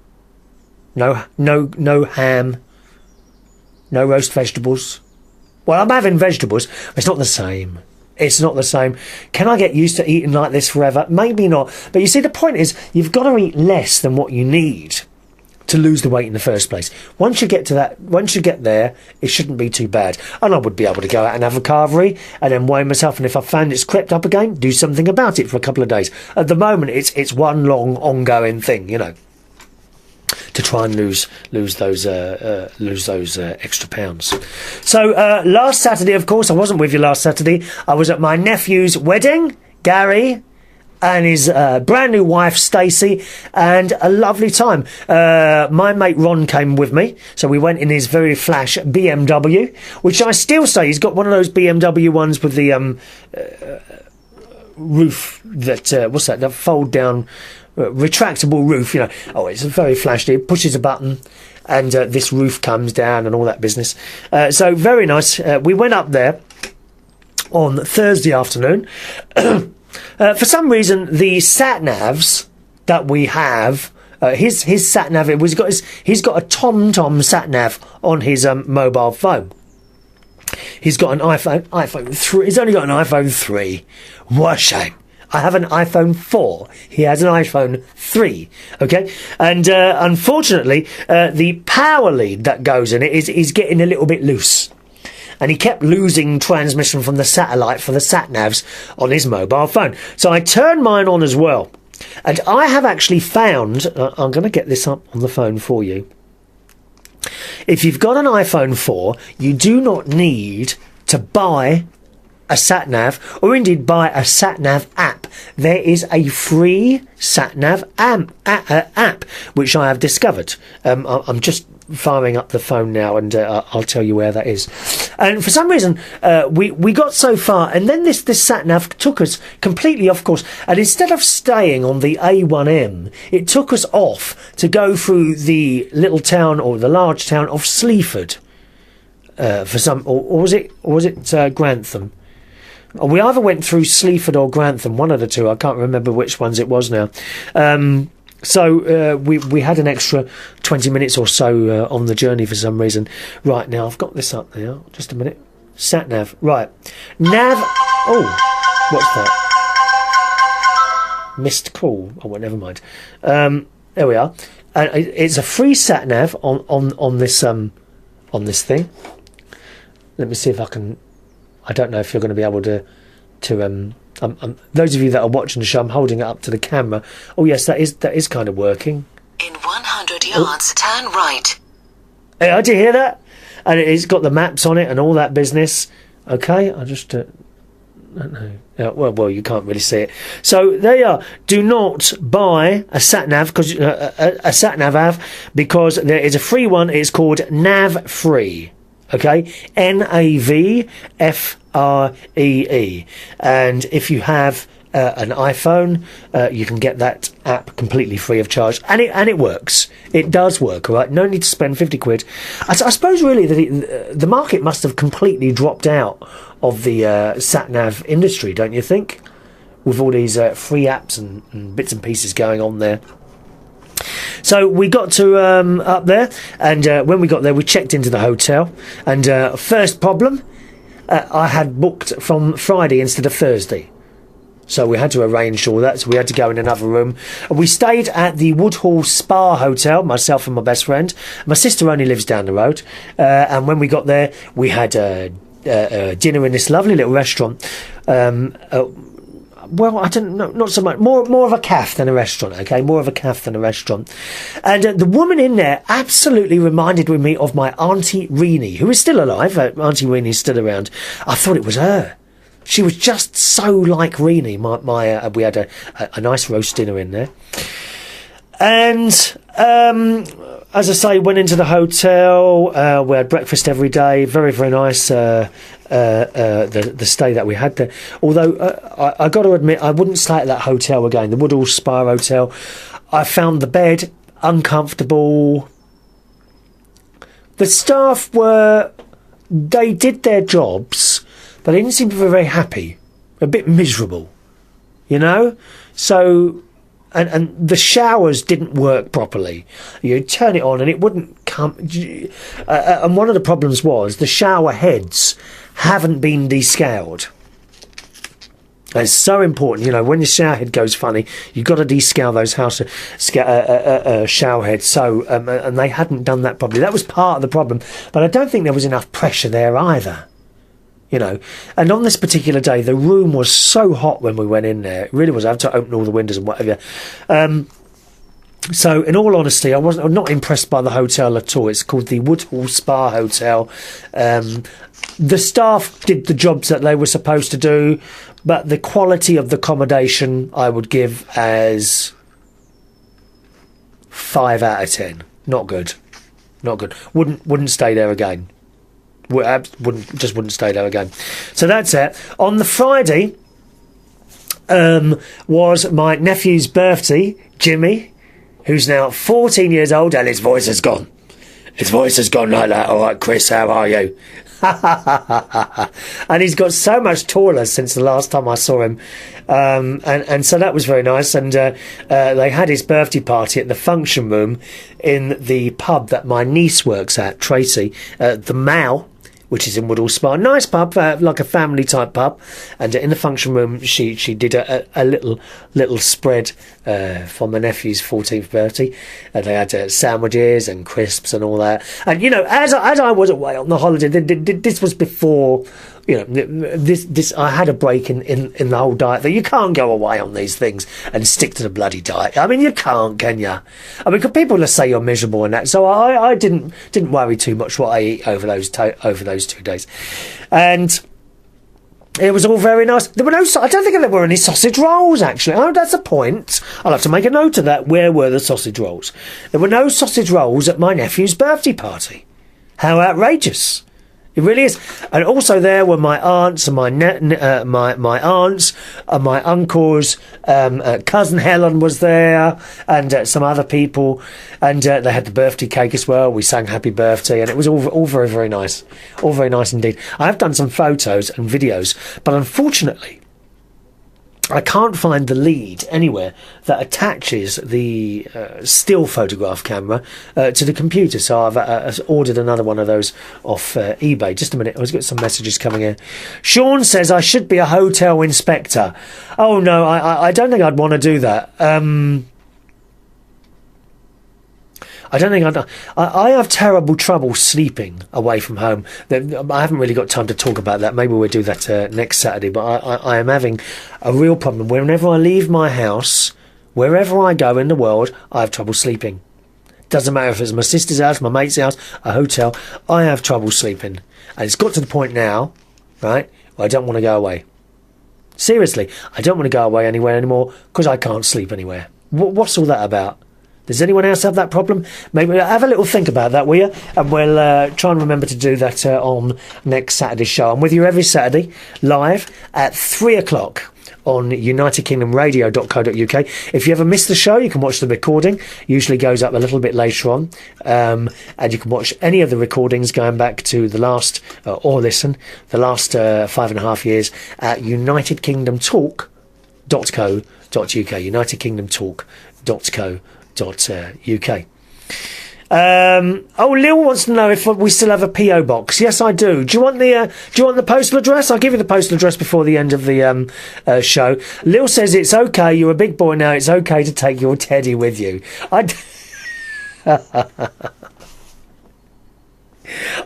No ham. No roast vegetables. Well, I'm having vegetables. But it's not the same. It's not the same. Can I get used to eating like this forever? Maybe not. But you see, the point is, you've got to eat less than what you need to lose the weight in the first place. Once you get there, it shouldn't be too bad. And I would be able to go out and have a carvery and then weigh myself. And if I found it's crept up again, do something about it for a couple of days. At the moment, it's one long ongoing thing, you know, to try and lose those extra pounds. So last Saturday, of course, I wasn't with you last Saturday. I was at my nephew's wedding, Gary, and his brand new wife, Stacey, and a lovely time. My mate Ron came with me, so we went in his very flash BMW, which I still say he's got one of those BMW ones with the roof that what's that? That fold down, retractable roof. You know, oh, it's very flashy. It pushes a button, and this roof comes down and all that business. So very nice. We went up there on Thursday afternoon. For some reason, the sat-navs that we have, his sat-nav, he's got a TomTom sat-nav on his mobile phone. He's got an iPhone 3. He's only got an iPhone 3. What a shame. I have an iPhone 4. He has an iPhone 3. Okay? And unfortunately, the power lead that goes in it is getting a little bit loose. And he kept losing transmission from the satellite for the sat-navs on his mobile phone. So I turned mine on as well. And I have actually found... I'm going to get this up on the phone for you. If you've got an iPhone 4, you do not need to buy a sat-nav, or indeed buy a sat-nav app. There is a free sat-nav app, which I have discovered. I'm just firing up the phone now, and I'll tell you where that is. And for some reason, we got so far, and then this sat-nav took us completely off course. And instead of staying on the A1M, it took us off to go through the little town, or the large town of Sleaford, for some, or was it Grantham? We either went through Sleaford or Grantham, one of the two. I can't remember which ones it was now. So we had an extra 20 minutes or so on the journey for some reason. Right, now I've got this up now. Just a minute. Sat nav. Right. Nav. Oh, what's that? Missed call. Oh, well, never mind. There we are. It's a free sat nav on this thing. Let me see if I can. I don't know if you're going to be able to those of you that are watching the show, I'm holding it up to the camera. Oh yes, that is kind of working. In 100 yards, turn right. Hey, did you hear that? And it's got the maps on it and all that business. Okay, I just don't know. Well, you can't really see it. So there you are. Do not buy a sat nav because a sat nav app, because there is a free one. It's called Nav Free. Okay, NAVFREE. And if you have an iPhone, you can get that app completely free of charge, and it works. It does work, all right? No need to spend 50 quid. I suppose really that the market must have completely dropped out of the sat-nav industry, don't you think? With all these free apps and bits and pieces going on there. So we got to up there, and when we got there, we checked into the hotel. And first problem, I had booked from Friday instead of Thursday. So we had to arrange all that. So we had to go in another room. And we stayed at the Woodhall Spa Hotel, myself and my best friend. My sister only lives down the road. And when we got there, we had dinner in this lovely little restaurant. Well, I don't know, not so much. More of a cafe than a restaurant, okay? More of a cafe than a restaurant. And the woman in there absolutely reminded me of my Auntie Reenie, who is still alive. Auntie Reenie's still around. I thought it was her. She was just so like Reenie. We had a nice roast dinner in there. And as I say, went into the hotel. We had breakfast every day. Very, very nice. The stay that we had there. Although I got to admit, I wouldn't stay at that hotel again. The Woodhall Spa Hotel. I found the bed uncomfortable. The staff they did their jobs, but they didn't seem to be very happy. A bit miserable, you know. So. And the showers didn't work properly. You'd turn it on and it wouldn't come. And one of the problems was the shower heads haven't been descaled. And it's so important, you know, when the shower head goes funny, you've got to descale those shower heads. So, and they hadn't done that properly. That was part of the problem. But I don't think there was enough pressure there either. You know, and on this particular day, the room was so hot when we went in there. It really was. I had to open all the windows and whatever. So, in all honesty, I'm not impressed by the hotel at all. It's called the Woodhall Spa Hotel. The staff did the jobs that they were supposed to do, but the quality of the accommodation I would give as 5 out of 10. Not good. Not good. Wouldn't stay there again. Wouldn't stay there again. So that's it. On the Friday was my nephew's birthday, Jimmy, who's now 14 years old, and his voice has gone. His voice has gone like that. All right, Chris, how are you? And he's got so much taller since the last time I saw him. And so that was very nice. And they had his birthday party at the function room in the pub that my niece works at, Tracy, the Mao, which is in Woodhall Spa. Nice pub, like a family type pub. And in the function room, she did a little spread for my nephew's 14th birthday. And they had sandwiches and crisps and all that. And, you know, as I was away on the holiday, this was before, you know, this I had a break in the whole diet. That you can't go away on these things and stick to the bloody diet. I mean, you can't, can you? I mean, people will say you're miserable and that. So I didn't worry too much what I eat over those 2 days, and it was all very nice. There were no. I don't think there were any sausage rolls actually. Oh, that's a point. I'll have to make a note of that. Where were the sausage rolls? There were no sausage rolls at my nephew's birthday party. How outrageous! It really is. And also there were my aunts and my aunts and my uncles. Cousin Helen was there, and some other people. And they had the birthday cake as well. We sang happy birthday, and it was all very, very nice. All very nice indeed. I have done some photos and videos, but unfortunately, I can't find the lead anywhere that attaches the still photograph camera to the computer. So I've ordered another one of those off eBay. Just a minute, I've got some messages coming in. Sean says I should be a hotel inspector. Oh no, I don't think I'd want to do that. I don't think I have terrible trouble sleeping away from home. I haven't really got time to talk about that. Maybe we'll do that next Saturday. But I am having a real problem. Whenever I leave my house, wherever I go in the world, I have trouble sleeping. Doesn't matter if it's my sister's house, my mate's house, a hotel. I have trouble sleeping. And it's got to the point now, right, where I don't want to go away. Seriously, I don't want to go away anywhere anymore because I can't sleep anywhere. What's all that about? Does anyone else have that problem? Maybe have a little think about that, will you? And we'll try and remember to do that on next Saturday's show. I'm with you every Saturday, live at 3 o'clock on UnitedKingdomRadio.co.uk. If you ever miss the show, you can watch the recording. Usually goes up a little bit later on. And you can watch any of the recordings going back to the last, or listen, the last 5.5 years at UnitedKingdomTalk.co.uk. UnitedKingdomTalk.co.uk. Lil wants to know if we still have a PO box. Yes, I do. Do you want the postal address? I'll give you the postal address before the end of the show. Lil says it's okay. You're a big boy now. It's okay to take your teddy with you.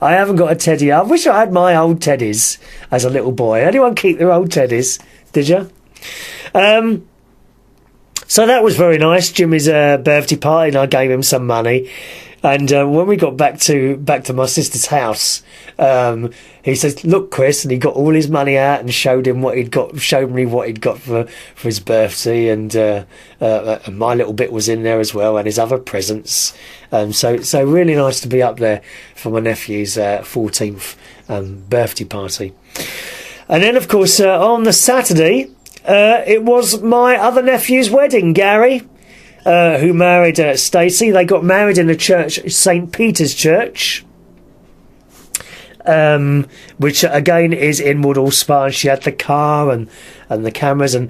I haven't got a teddy. I wish I had my old teddies as a little boy. Anyone keep their old teddies? Did you? So that was very nice. Jimmy's birthday party, and I gave him some money. And when we got back to my sister's house, he says, "Look, Chris," and he got all his money out and showed me what he'd got for his birthday, and my little bit was in there as well, and his other presents. So really nice to be up there for my nephew's 14th birthday party. And then, of course, on the Saturday, it was my other nephew's wedding, Gary, who married Stacey. They got married in the church, St. Peter's Church, which again is in Woodhall Spa, and she had the car and the cameras, and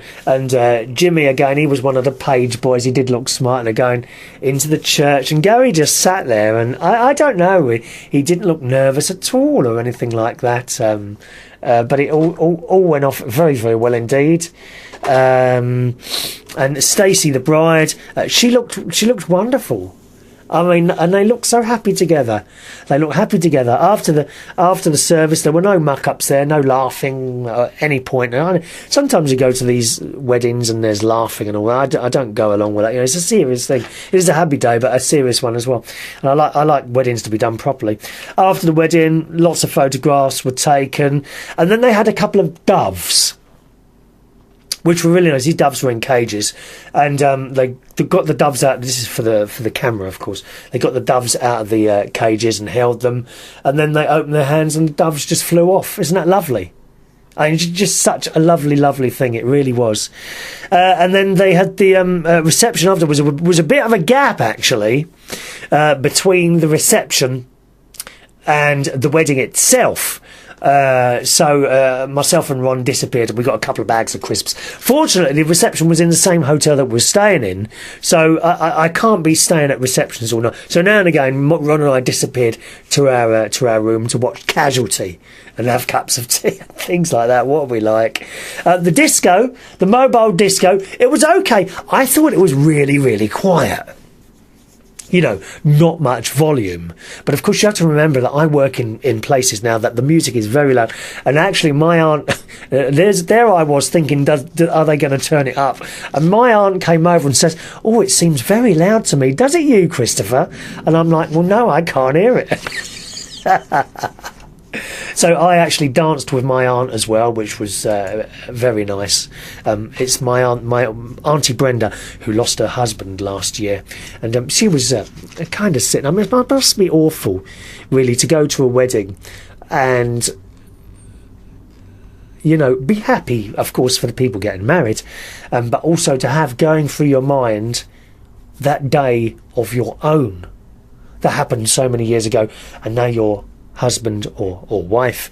Jimmy, again, he was one of the page boys. He did look smart, and going into the church, and Gary just sat there, and I don't know, he didn't look nervous at all or anything like that, but it all went off very, very well indeed. And Stacey, the bride, she looked wonderful. I mean, and they look so happy together. They look happy together. After the service, there were no muck-ups there, no laughing at any point. Sometimes you go to these weddings and there's laughing and all that. I don't go along with that. You know, it's a serious thing. It is a happy day, but a serious one as well. And I like weddings to be done properly. After the wedding, lots of photographs were taken, and then they had a couple of doves, which were really nice. These doves were in cages, and they got the doves out. This is for the camera, of course. They got the doves out of the cages and held them, and then they opened their hands, and the doves just flew off. Isn't that lovely? I mean, just such a lovely, lovely thing. It really was. And then they had the reception afterwards. Was a bit of a gap, actually, between the reception and the wedding itself. So myself and Ron disappeared, and we got a couple of bags of crisps. Fortunately, the reception was in the same hotel that we were staying in, so I can't be staying at receptions all night. So now and again, Ron and I disappeared to our room to watch Casualty and have cups of tea and things like that. What are we like? The disco, the mobile disco, it was okay. I thought it was really, really quiet. You know, not much volume. But of course you have to remember that I work in places now that the music is very loud. And actually my aunt, there I was thinking, are they going to turn it up? And my aunt came over and says, "Oh, it seems very loud to me. Does it you, Christopher?" And I'm like, "Well, no, I can't hear it." So I actually danced with my aunt as well, which was very nice. It's my auntie Brenda, who lost her husband last year, and she was kind of sitting. I mean, it must be awful, really, to go to a wedding and, you know, be happy, of course, for the people getting married, but also to have going through your mind that day of your own that happened so many years ago, and now your husband or wife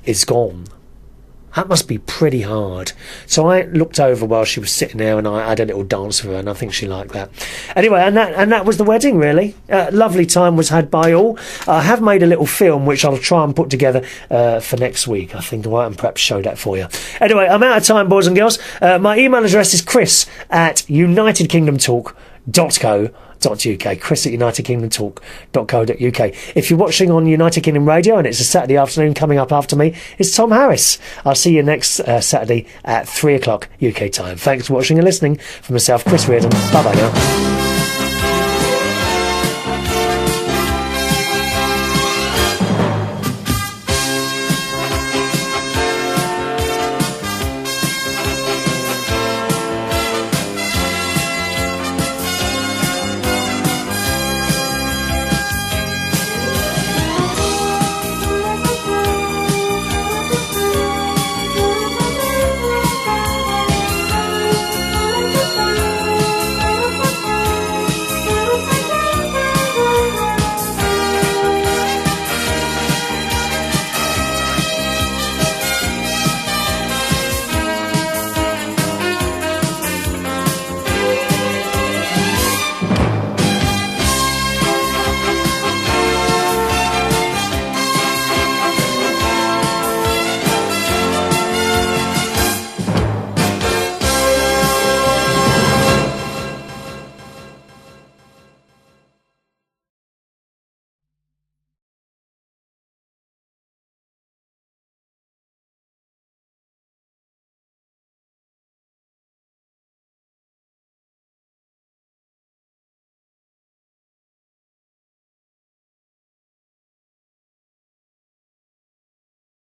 is gone. That must be pretty hard. So I looked over while she was sitting there, and I had a little dance with her, and I think she liked that. Anyway, and that was the wedding, really. Lovely time was had by all. I have made a little film which I'll try and put together for next week, I think, and perhaps show that for you. Anyway, I'm out of time, boys and girls. My email address is chris@unitedkingdomtalk.co.uk. chris@unitedkingdomtalk.co.uk. If you're watching on United Kingdom Radio and it's a Saturday afternoon, coming up after me is Tom Harris. I'll see you next Saturday at 3 o'clock UK time. Thanks for watching and listening. From myself, Chris Reardon. Bye bye now.